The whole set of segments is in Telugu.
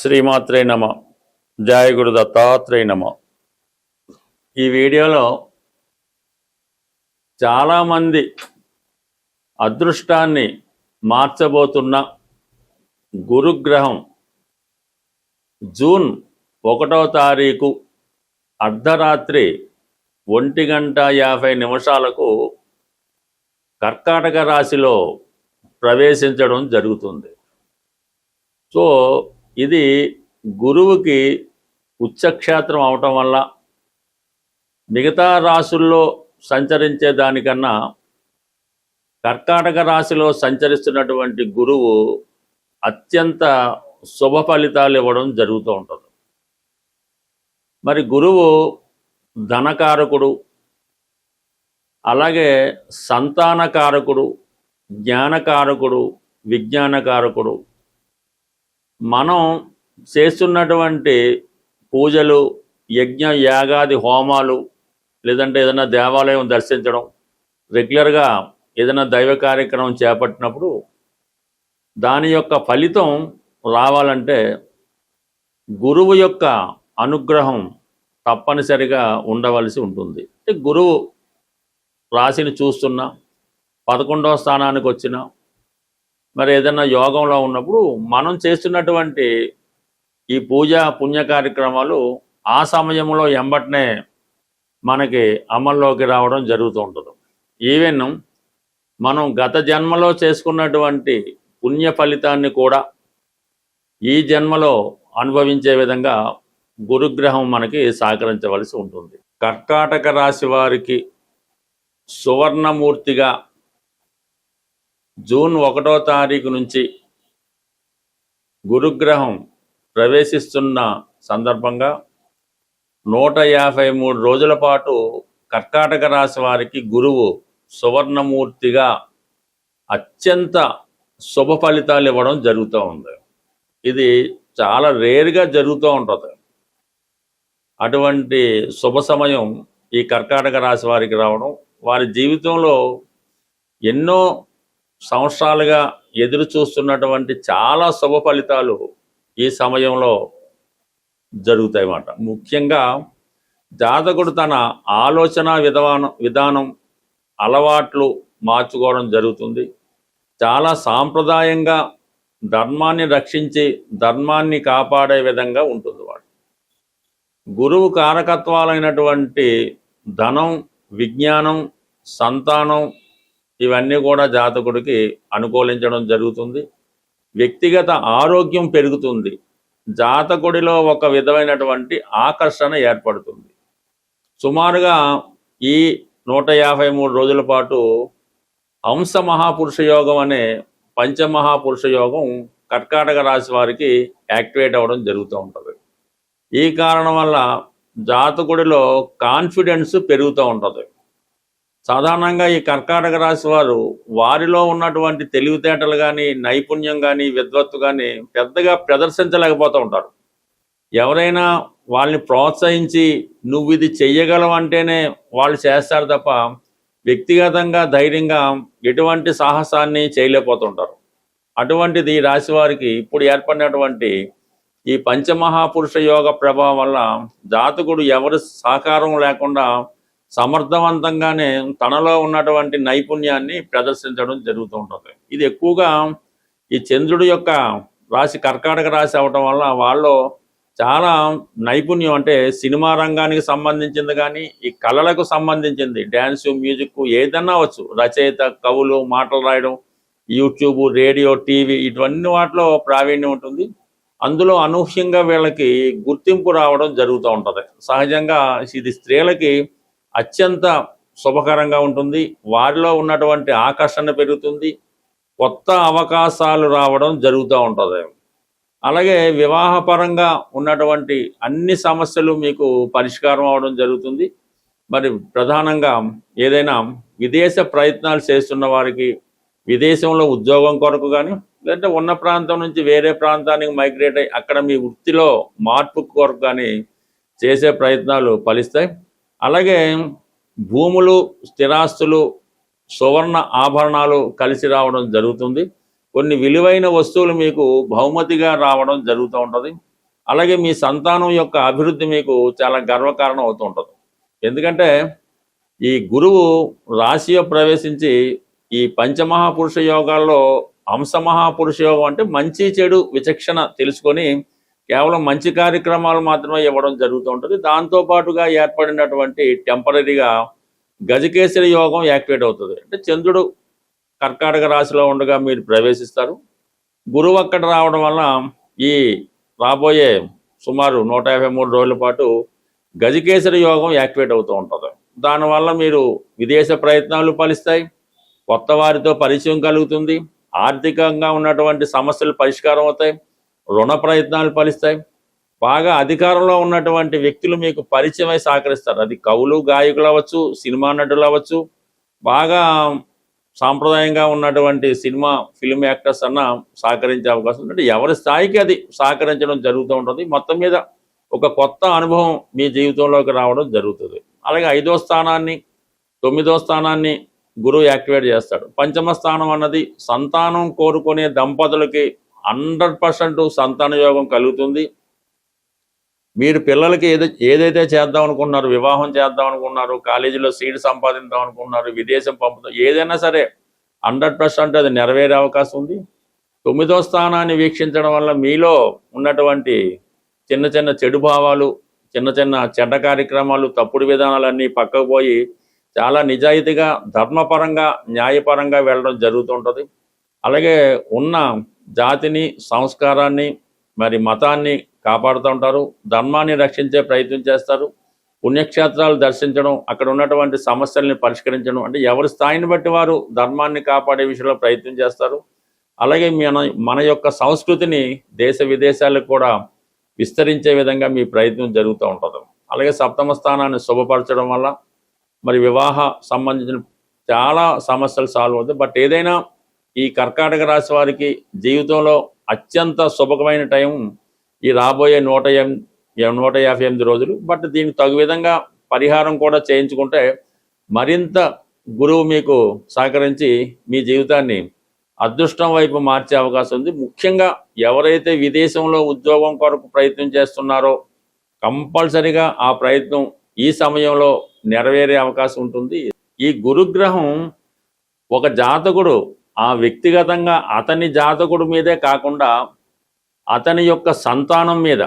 శ్రీమాత్రే నమ. జయ గురు దత్తాత్రేయ నమ. ఈ వీడియోలో చాలామంది అదృష్టాన్ని మార్చబోతున్న గురుగ్రహం జూన్ 1వ తారీఖు అర్ధరాత్రి 1:50 కర్కాటక రాశిలో ప్రవేశించడం జరుగుతుంది. సో ఇది గురువుకి ఉచ్చక్షేత్రం అవటం వల్ల మిగతా రాశుల్లో సంచరించే దానికన్నా కర్కాటక రాశిలో సంచరిస్తున్నటువంటి గురువు అత్యంత శుభ ఫలితాలు ఇవ్వడం జరుగుతూ ఉంటుంది. మరి గురువు ధనకారకుడు, అలాగే సంతానకారకుడు, జ్ఞానకారకుడు, విజ్ఞానకారకుడు. మనం చేస్తున్నటువంటి పూజలు, యజ్ఞ యాగాది హోమాలు, లేదంటే ఏదైనా దేవాలయం దర్శించడం, రెగ్యులర్గా ఏదైనా దైవ కార్యక్రమం చేపట్టినప్పుడు దాని యొక్క ఫలితం రావాలంటే గురువు యొక్క అనుగ్రహం తప్పనిసరిగా ఉండవలసి ఉంటుంది. గురువు రాశిని చూస్తున్నా, 11వ స్థానానికి వచ్చినా, మరి ఏదైనా యోగంలో ఉన్నప్పుడు మనం చేస్తున్నటువంటి ఈ పూజ పుణ్య కార్యక్రమాలు ఆ సమయంలో ఎంబటనే మనకి అమల్లోకి రావడం జరుగుతూ ఉంటుంది. ఈవెన్ మనం గత జన్మలో చేసుకున్నటువంటి పుణ్య ఫలితాన్ని కూడా ఈ జన్మలో అనుభవించే విధంగా గురుగ్రహం మనకి సహకరించవలసి ఉంటుంది. కర్కాటక రాశి వారికి సువర్ణమూర్తిగా జూన్ 1వ తారీఖు నుంచి గురుగ్రహం ప్రవేశిస్తున్న సందర్భంగా 153 రోజుల పాటు కర్కాటక రాశి వారికి గురువు సువర్ణమూర్తిగా అత్యంత శుభ ఫలితాలు ఇవ్వడం జరుగుతూ ఉంది. ఇది చాలా రేర్గా జరుగుతూ ఉంటుంది. అటువంటి శుభ సమయం ఈ కర్కాటక రాశి వారికి రావడం, వారి జీవితంలో ఎన్నో సంవత్సరాలుగా ఎదురు చూస్తున్నటువంటి చాలా శుభ ఫలితాలు ఈ సమయంలో జరుగుతాయి అన్నమాట. ముఖ్యంగా జాతకుడు తన ఆలోచన విధానం అలవాట్లు మార్చుకోవడం జరుగుతుంది. చాలా సాంప్రదాయంగా ధర్మాన్ని రక్షించి ధర్మాన్ని కాపాడే విధంగా ఉంటుంది వాడు. గురువు కారకత్వాలైనటువంటి ధనం, విజ్ఞానం, సంతానం ఇవన్నీ కూడా జాతకుడికి అనుకూలించడం జరుగుతుంది. వ్యక్తిగత ఆరోగ్యం పెరుగుతుంది. జాతకుడిలో ఒక విధమైనటువంటి ఆకర్షణ ఏర్పడుతుంది. సుమారుగా ఈ 153 రోజుల పాటు హంస మహాపురుష యోగం అనే పంచమహాపురుష యోగం కర్కాటక రాశి వారికి యాక్టివేట్ అవ్వడం జరుగుతూ ఉంటుంది. ఈ కారణం వల్ల జాతకుడిలో కాన్ఫిడెన్స్ పెరుగుతూ ఉంటుంది. సాధారణంగా ఈ కర్కాటక రాశి వారిలో ఉన్నటువంటి తెలివితేటలు కానీ, నైపుణ్యం కానీ, విద్వత్తు కానీ పెద్దగా ప్రదర్శించలేకపోతూ ఉంటారు. ఎవరైనా వాళ్ళని ప్రోత్సహించి నువ్వు ఇది చెయ్యగలవు అంటేనే వాళ్ళు చేస్తారు తప్ప వ్యక్తిగతంగా ధైర్యంగా ఎటువంటి సాహసాన్ని చేయలేకపోతుంటారు. అటువంటిది ఈ రాశి వారికి ఇప్పుడు ఏర్పడినటువంటి ఈ పంచమహాపురుష యోగ ప్రభావం వల్ల జాతకుడు ఎవరి సహకారం లేకుండా సమర్థవంతంగానే తనలో ఉన్నటువంటి నైపుణ్యాన్ని ప్రదర్శించడం జరుగుతూ ఉంటుంది. ఇది ఎక్కువగా ఈ చంద్రుడి యొక్క రాశి కర్కాటక రాశి అవటం వల్ల వాళ్ళు చాలా నైపుణ్యం, అంటే సినిమా రంగానికి సంబంధించింది కానీ, ఈ కళలకు సంబంధించింది డ్యాన్సు, మ్యూజిక్ ఏదన్నా వచ్చు, రచయిత, కవులు, మాటలు రాయడం, యూట్యూబ్, రేడియో, టీవీ ఇటువంటి వాటిలో ప్రావీణ్యం ఉంటుంది. అందులో అనూహ్యంగా వీళ్ళకి గుర్తింపు రావడం జరుగుతూ ఉంటుంది. సహజంగా ఇది స్త్రీలకి అత్యంత శుభకరంగా ఉంటుంది. వారిలో ఉన్నటువంటి ఆకర్షణ పెరుగుతుంది. కొత్త అవకాశాలు రావడం జరుగుతూ ఉంటుంది. అలాగే వివాహపరంగా ఉన్నటువంటి అన్ని సమస్యలు మీకు పరిష్కారం అవడం జరుగుతుంది. మరి ప్రధానంగా ఏదైనా విదేశ ప్రయత్నాలు చేస్తున్న వారికి విదేశంలో ఉద్యోగం కొరకు కానీ, లేదంటే ఉన్న ప్రాంతం నుంచి వేరే ప్రాంతానికి మైగ్రేట్ అయ్యి అక్కడ మీ వృత్తిలో మార్పు కొరకు కానీ చేసే ప్రయత్నాలు ఫలిస్తాయి. అలాగే భూములు, స్థిరాస్తులు, సువర్ణ ఆభరణాలు కలిసి రావడం జరుగుతుంది. కొన్ని విలువైన వస్తువులు మీకు బహుమతిగా రావడం జరుగుతూ ఉంటుంది. అలాగే మీ సంతానం యొక్క అభివృద్ధి మీకు చాలా గర్వకారణం అవుతూ ఉంటుంది. ఎందుకంటే ఈ గురువు రాశిలో ప్రవేశించి ఈ పంచమహాపురుష యోగాల్లో హంసమహాపురుష యోగం అంటే మంచి చెడు విచక్షణ తెలుసుకొని కేవలం మంచి కార్యక్రమాలు మాత్రమే ఇవ్వడం జరుగుతూ ఉంటుంది. దాంతోపాటుగా ఏర్పడినటువంటి టెంపరీగా గజకేసరి యోగం యాక్టివేట్ అవుతుంది. అంటే చంద్రుడు కర్కాటక రాశిలో ఉండగా మీరు ప్రవేశిస్తారు. గురువు అక్కడ రావడం వల్ల ఈ రాబోయే సుమారు 153 రోజుల పాటు గజకేసరి యోగం యాక్టివేట్ అవుతూ ఉంటుంది. దానివల్ల మీరు విదేశ ప్రయత్నాలు ఫలిస్తాయి, కొత్త వారితో పరిచయం కలుగుతుంది, ఆర్థికంగా ఉన్నటువంటి సమస్యలు పరిష్కారం అవుతాయి, రుణ ప్రయత్నాలు ఫలిస్తాయి, బాగా అధికారంలో ఉన్నటువంటి వ్యక్తులు మీకు పరిచయమై సహకరిస్తారు. అది కవులు, గాయకులు అవ్వచ్చు, సినిమా నటులు అవ్వచ్చు, బాగా సాంప్రదాయంగా ఉన్నటువంటి సినిమా ఫిల్మ్ యాక్టర్స్ అన్న సహకరించే అవకాశం ఉంది. ఎవరి స్థాయికి అది సహకరించడం జరుగుతూ ఉంటుంది. మొత్తం మీద ఒక కొత్త అనుభవం మీ జీవితంలోకి రావడం జరుగుతుంది. అలాగే 5వ స్థానాన్ని 9వ స్థానాన్ని గురువు యాక్టివేట్ చేస్తాడు. పంచమ స్థానం అన్నది సంతానం కోరుకునే దంపతులకి 100% సంతాన యోగం కలుగుతుంది. మీరు పిల్లలకి ఏదైతే చేద్దాం అనుకున్నారు, వివాహం చేద్దాం అనుకున్నారు, కాలేజీలో సీట్ సంపాదిద్దాం అనుకున్నారు, విదేశం పంపుతాం, ఏదైనా సరే 100% అది నెరవేరే అవకాశం ఉంది. 9వ స్థానాన్ని వీక్షించడం వల్ల మీలో ఉన్నటువంటి చిన్న చిన్న చెడు భావాలు, చిన్న చిన్న చెడ్డ కార్యక్రమాలు, తప్పుడు విధానాలన్నీ పక్కకు పోయి చాలా నిజాయితీగా, ధర్మపరంగా, న్యాయపరంగా వెళ్ళడం జరుగుతుంటుంది. అలాగే ఉన్న జాతిని, సంస్కారాన్ని, మరి మతాన్ని కాపాడుతూ ఉంటారు, ధర్మాన్ని రక్షించే ప్రయత్నం చేస్తారు, పుణ్యక్షేత్రాలు దర్శించడం, అక్కడ ఉన్నటువంటి సమస్యల్ని పరిష్కరించడం, అంటే ఎవరి స్థాయిని బట్టి వారు ధర్మాన్ని కాపాడే విషయంలో ప్రయత్నం చేస్తారు. అలాగే మన యొక్క సంస్కృతిని దేశ విదేశాలకు కూడా విస్తరించే విధంగా మీ ప్రయత్నం జరుగుతూ ఉంటుంది. అలాగే 7వ స్థానాన్ని శుభపరచడం వల్ల మరి వివాహ సంబంధించిన చాలా సమస్యలు సాల్వ్ అవుతాయి. బట్ ఏదైనా ఈ కర్కాటక రాశి వారికి జీవితంలో అత్యంత శుభకమైన టైం ఈ రాబోయే 158 రోజులు. బట్ దీనికి తగు విధంగా పరిహారం కూడా చేయించుకుంటే మరింత గురువు మీకు సహకరించి మీ జీవితాన్ని అదృష్టం వైపు మార్చే అవకాశం ఉంది. ముఖ్యంగా ఎవరైతే విదేశంలో ఉద్యోగం కొరకు ప్రయత్నం చేస్తున్నారో కంపల్సరిగా ఆ ప్రయత్నం ఈ సమయంలో నెరవేరే అవకాశం ఉంటుంది. ఈ గురుగ్రహం ఒక జాతకుడు ఆ వ్యక్తిగతంగా అతని జాతకుడి మీదే కాకుండా అతని యొక్క సంతానం మీద,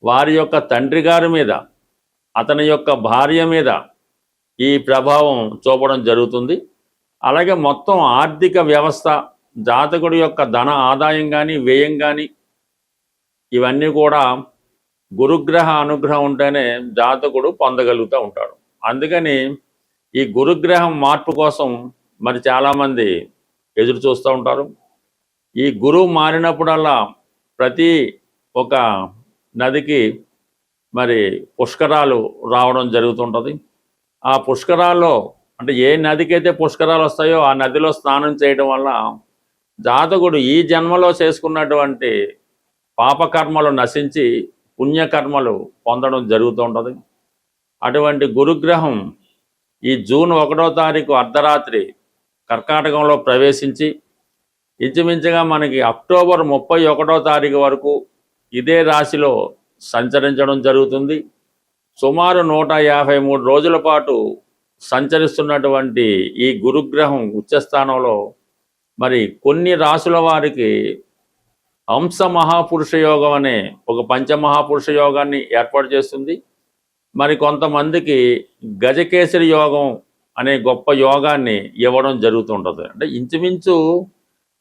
వారి యొక్క తండ్రి గారి మీద, అతని యొక్క భార్య మీద ఈ ప్రభావం చూపడం జరుగుతుంది. అలాగే మొత్తం ఆర్థిక వ్యవస్థ, జాతకుడి యొక్క ధన ఆదాయం కానీ, వ్యయం కానీ, ఇవన్నీ కూడా గురుగ్రహ అనుగ్రహం ఉంటేనే జాతకుడు పొందగలుగుతూ ఉంటాడు. అందుకని ఈ గురుగ్రహం మార్పు కోసం మరి చాలామంది ఎదురు చూస్తూ ఉంటారు. ఈ గురువు మారినప్పుడల్లా ప్రతి ఒక నదికి మరి పుష్కరాలు రావడం జరుగుతుంటుంది. ఆ పుష్కరాల్లో అంటే ఏ నదికైతే పుష్కరాలు వస్తాయో ఆ నదిలో స్నానం చేయడం వల్ల జాతకుడు ఈ జన్మలో చేసుకున్నటువంటి పాపకర్మలు నశించి పుణ్యకర్మలు పొందడం జరుగుతూ ఉంటుంది. అటువంటి గురుగ్రహం ఈ జూన్ 1వ తారీఖు అర్ధరాత్రి కర్కాటకంలో ప్రవేశించి ఇంచుమించుగా మనకి అక్టోబర్ 31వ తారీఖు వరకు ఇదే రాశిలో సంచరించడం జరుగుతుంది. సుమారు 153 రోజుల పాటు సంచరిస్తున్నటువంటి ఈ గురుగ్రహం ఉచ్చస్థానంలో మరి కొన్ని రాశుల వారికి హంస మహాపురుష యోగం అనే ఒక పంచమహాపురుష యోగాన్ని ఏర్పాటు చేస్తుంది. మరి కొంతమందికి గజకేసరి యోగం అనే గొప్ప యోగాన్ని ఇవ్వడం జరుగుతుంటుంది. అంటే ఇంచుమించు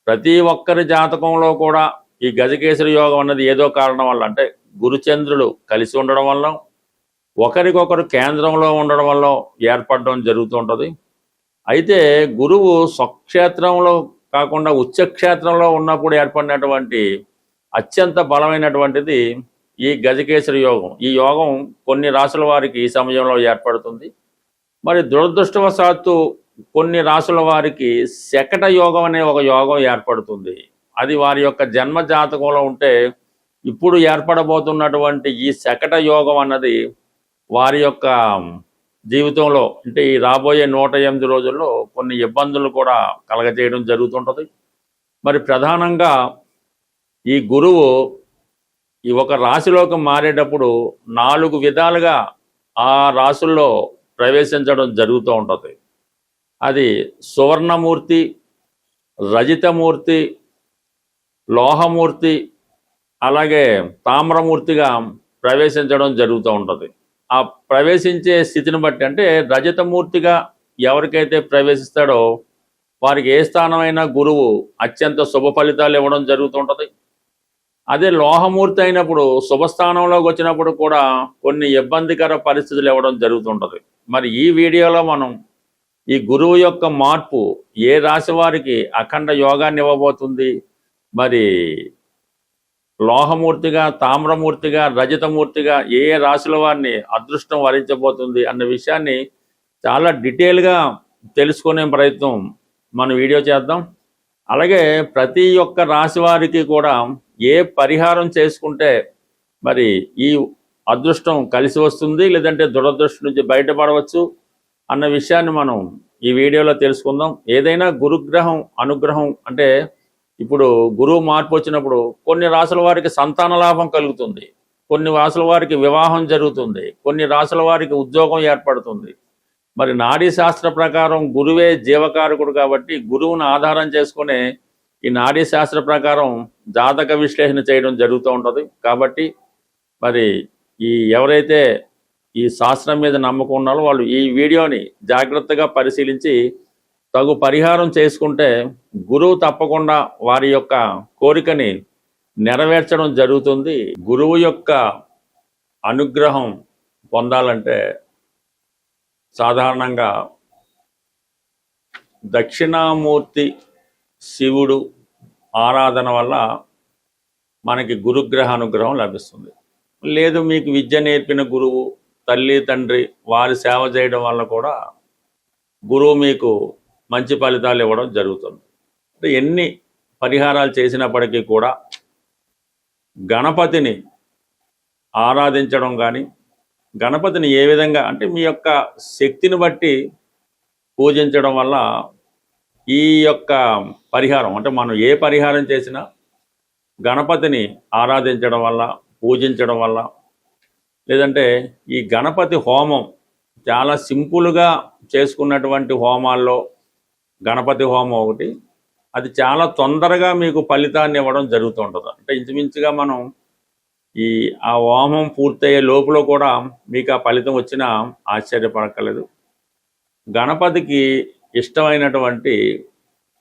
ప్రతి ఒక్కరి జాతకంలో కూడా ఈ గజకేసరి యోగం అన్నది ఏదో కారణం వల్ల, అంటే గురుచంద్రులు కలిసి ఉండడం వల్ల, ఒకరికొకరు కేంద్రంలో ఉండడం వల్ల ఏర్పడడం జరుగుతుంటుంది. అయితే గురువు స్వక్షేత్రంలో కాకుండా ఉచ్చక్షేత్రంలో ఉన్నప్పుడు ఏర్పడినటువంటి అత్యంత బలమైనటువంటిది ఈ గజకేసరి యోగం. ఈ యోగం కొన్ని రాశుల వారికి ఈ సమయంలో ఏర్పడుతుంది. మరి దురదృష్టవశాత్తు కొన్ని రాశుల వారికి శకట యోగం అనే ఒక యోగం ఏర్పడుతుంది. అది వారి యొక్క జన్మ జాతకంలో ఉంటే ఇప్పుడు ఏర్పడబోతున్నటువంటి ఈ శకట యోగం అన్నది వారి యొక్క జీవితంలో అంటే ఈ రాబోయే 108 రోజుల్లో కొన్ని ఇబ్బందులు కూడా కలగజేయడం జరుగుతుంటుంది. మరి ప్రధానంగా ఈ గురువు ఈ ఒక రాశిలోకి మారేటప్పుడు 4 విధాలుగా ఆ రాశుల్లో ప్రవేశించడం జరుగుతూ ఉంటుంది. అది సువర్ణమూర్తి, రజితమూర్తి, లోహమూర్తి, అలాగే తామ్రమూర్తిగా ప్రవేశించడం జరుగుతూ ఉంటుంది. ఆ ప్రవేశించే స్థితిని బట్టి అంటే రజతమూర్తిగా ఎవరికైతే ప్రవేశిస్తాడో వారికి ఏ స్థానమైనా గురువు అత్యంత శుభ ఫలితాలు ఇవ్వడం జరుగుతుంటుంది. అదే లోహమూర్తి అయినప్పుడు శుభస్థానంలోకి వచ్చినప్పుడు కూడా కొన్ని ఇబ్బందికర పరిస్థితులు ఇవ్వడం జరుగుతుంటుంది. మరి ఈ వీడియోలో మనం ఈ గురువు యొక్క మార్పు ఏ రాశి వారికి అఖండ యోగాన్ని ఇవ్వబోతుంది, మరి లోహమూర్తిగా, తామ్రమూర్తిగా, రజతమూర్తిగా ఏ రాశుల వారిని అదృష్టం వరించబోతుంది అన్న విషయాన్ని చాలా డీటెయిల్గా తెలుసుకునే ప్రయత్నం మన వీడియో చేద్దాం. అలాగే ప్రతి ఒక్క రాశి వారికి కూడా ఏ పరిహారం చేసుకుంటే మరి ఈ అదృష్టం కలిసి వస్తుంది, లేదంటే దురదృష్టం నుంచి బయటపడవచ్చు అన్న విషయాన్ని మనం ఈ వీడియోలో తెలుసుకుందాం. ఏదైనా గురుగ్రహం అనుగ్రహం అంటే ఇప్పుడు గురువు మార్పు వచ్చినప్పుడు కొన్ని రాశుల వారికి సంతాన లాభం కలుగుతుంది, కొన్ని రాశుల వారికి వివాహం జరుగుతుంది, కొన్ని రాశుల వారికి ఉద్యోగం ఏర్పడుతుంది. మరి నాడీ శాస్త్ర ప్రకారం గురువే జీవకారకుడు కాబట్టి గురువును ఆధారం చేసుకునే ఈ నాడీ శాస్త్ర ప్రకారం జాతక విశ్లేషణ చేయడం జరుగుతూ ఉంటుంది. కాబట్టి మరి ఎవరైతే ఈ శాస్త్రం మీద నమ్మకం ఉన్నారో వాళ్ళు ఈ వీడియోని జాగ్రత్తగా పరిశీలించి తగు పరిహారం చేసుకుంటే గురువు తప్పకుండా వారి యొక్క కోరికని నెరవేర్చడం జరుగుతుంది. గురువు యొక్క అనుగ్రహం పొందాలంటే సాధారణంగా దక్షిణామూర్తి శివుడు ఆరాధన వల్ల మనకి గురుగ్రహ అనుగ్రహం లభిస్తుంది. లేదు మీకు విద్య నేర్పిన గురువు, తల్లి తండ్రి వారి సేవ చేయడం వల్ల కూడా గురువు మీకు మంచి ఫలితాలు ఇవ్వడం జరుగుతుంది. అంటే ఎన్ని పరిహారాలు చేసినప్పటికీ కూడా గణపతిని ఆరాధించడం కానీ, గణపతిని ఏ విధంగా అంటే మీ యొక్క శక్తిని బట్టి పూజించడం వల్ల ఈ యొక్క పరిహారం అంటే మనం ఏ పరిహారం చేసినా గణపతిని ఆరాధించడం వల్ల, పూజించడం వల్ల, లేదంటే ఈ గణపతి హోమం చాలా సింపుల్గా చేసుకున్నటువంటి హోమాల్లో గణపతి హోమం ఒకటి, అది చాలా తొందరగా మీకు ఫలితాన్ని ఇవ్వడం జరుగుతూ ఉంటుంది. అంటే ఇంచుమించుగా మనం ఆ హోమం పూర్తయ్యే లోపల కూడా మీకు ఆ ఫలితం వచ్చినా ఆశ్చర్యపడక్కర్లేదు. గణపతికి ఇష్టమైనటువంటి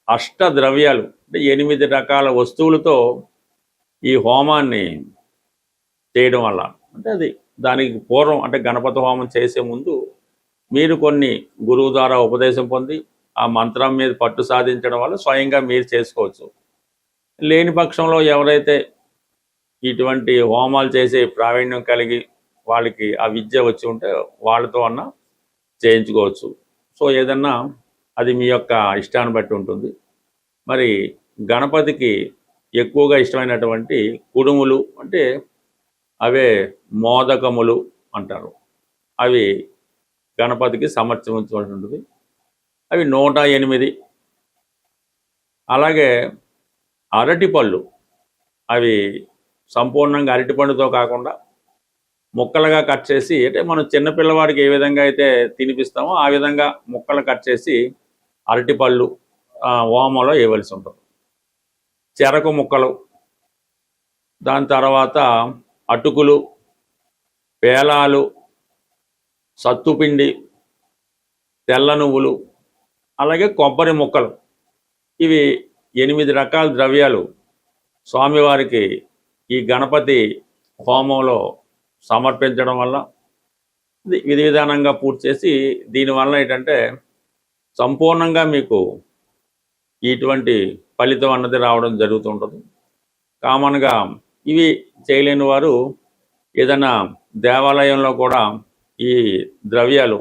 అష్టద్రవ్యాలు అంటే 8 రకాల వస్తువులతో ఈ హోమాన్ని చేయడం వల్ల అంటే అది దానికి పూర్వం అంటే గణపతి హోమం చేసే ముందు మీరు కొన్ని గురువు ద్వారా ఉపదేశం పొంది ఆ మంత్రం మీద పట్టు సాధించడం వల్ల స్వయంగా మీరు చేసుకోవచ్చు. లేని పక్షంలో ఎవరైతే ఇటువంటి హోమాలు చేసే ప్రావీణ్యం కలిగి వాళ్ళకి ఆ విద్య వచ్చి ఉంటే వాళ్ళతో అన్నా చేయించుకోవచ్చు. సో ఏదన్నా అది మీ యొక్క ఇష్టాన్ని బట్టి ఉంటుంది. మరి గణపతికి ఎక్కువగా ఇష్టమైనటువంటి కుడుములు అంటే అవే మోదకములు అంటారు, అవి గణపతికి సమర్పించవలసి ఉంటుంది. అవి 108. అలాగే అరటిపళ్ళు, అవి సంపూర్ణంగా అరటిపండుతో కాకుండా ముక్కలుగా కట్ చేసి అంటే మనం చిన్నపిల్లవాడికి ఏ విధంగా అయితే తినిపిస్తామో ఆ విధంగా ముక్కలు కట్ చేసి అరటిపళ్ళు హోమంలో వేయవలసి ఉంటుంది. చెరకు ముక్కలు, దాని తర్వాత అటుకులు, పేలాలు, సత్తుపిండి, తెల్ల నువ్వులు, అలాగే కొబ్బరి ముక్కలు, ఇవి 8 రకాల ద్రవ్యాలు స్వామివారికి ఈ గణపతి హోమంలో సమర్పించడం వల్ల విధి విధానంగా పూర్తి చేసి దీనివల్ల ఏంటంటే సంపూర్ణంగా మీకు ఇటువంటి ఫలితం అన్నది రావడం జరుగుతుంటుంది. కామన్గా ఇవి చేయలేని వారు ఏదైనా దేవాలయంలో కూడా ఈ ద్రవ్యాలు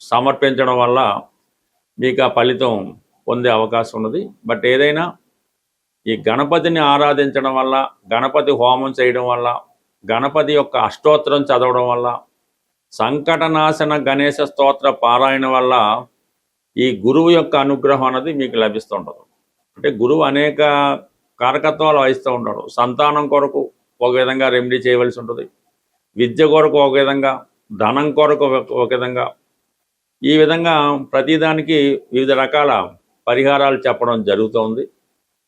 సమర్పించడం వల్ల మీకు ఆ ఫలితం పొందే అవకాశం ఉన్నది. బట్ ఏదైనా ఈ గణపతిని ఆరాధించడం వల్ల, గణపతి హోమం చేయడం వల్ల, గణపతి యొక్క అష్టోత్తరం చదవడం వల్ల, సంకటనాశన గణేశ స్తోత్ర పారాయణ వల్ల ఈ గురువు యొక్క అనుగ్రహం అనేది మీకు లభిస్తుంటుంది. అంటే గురువు అనేక కారకత్వాలు వహిస్తూ ఉంటాడు. సంతానం కొరకు ఒక విధంగా రెమెడీ చేయవలసి ఉంటుంది, విద్య కొరకు ఒక విధంగా, ధనం కొరకు ఒక విధంగా, ఈ విధంగా ప్రతిదానికి వివిధ రకాల పరిహారాలు చెప్పడం జరుగుతుంది.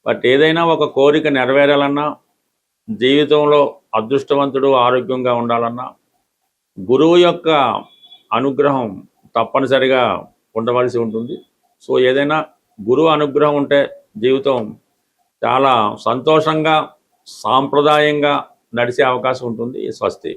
బట్ ఏదైనా ఒక కోరిక నెరవేరాలన్నా, జీవితంలో అదృష్టవంతుడు ఆరోగ్యంగా ఉండాలన్నా గురువు యొక్క అనుగ్రహం తప్పనిసరిగా ఉండవలసి ఉంటుంది. సో ఏదైనా గురువు అనుగ్రహం ఉంటే జీవితం చాలా సంతోషంగా సాంప్రదాయంగా నడిచే అవకాశం ఉంటుంది. స్వస్తి.